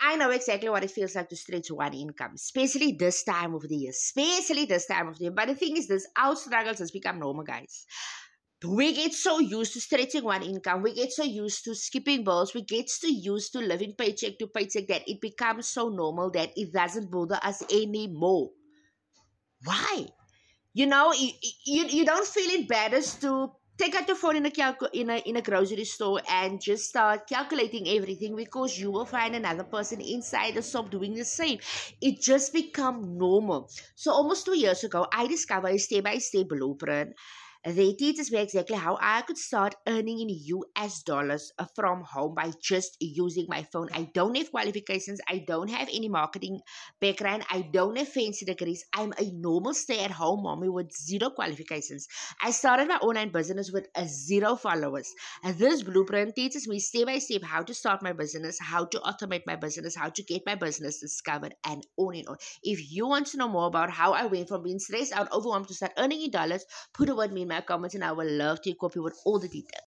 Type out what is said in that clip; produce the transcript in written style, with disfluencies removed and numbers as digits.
I know exactly what it feels like to stretch one income, especially this time of the year. Especially this time of the year. But the thing is, this our struggles has become normal, guys. We get so used to stretching one income. We get so used to skipping bills. We get so used to living paycheck to paycheck that it becomes so normal that it doesn't bother us anymore. Why? You don't feel embarrassed to take out your phone in a grocery store and just start calculating everything because you will find another person inside the shop doing the same. It just become normal. So almost 2 years ago, I discovered a step-by-step blueprint. They teaches me exactly how I could start earning in US dollars from home by just using my phone. I don't have qualifications. I don't have any marketing background. I don't have fancy degrees. I'm a normal stay-at-home mommy with zero qualifications. I started my online business with zero followers. And this blueprint teaches me step by step how to start my business, how to automate my business, how to get my business discovered, and on and on. If you want to know more about how I went from being stressed out, overwhelmed to start earning in dollars, put a word me in my comments and I will love to equip you with all the details.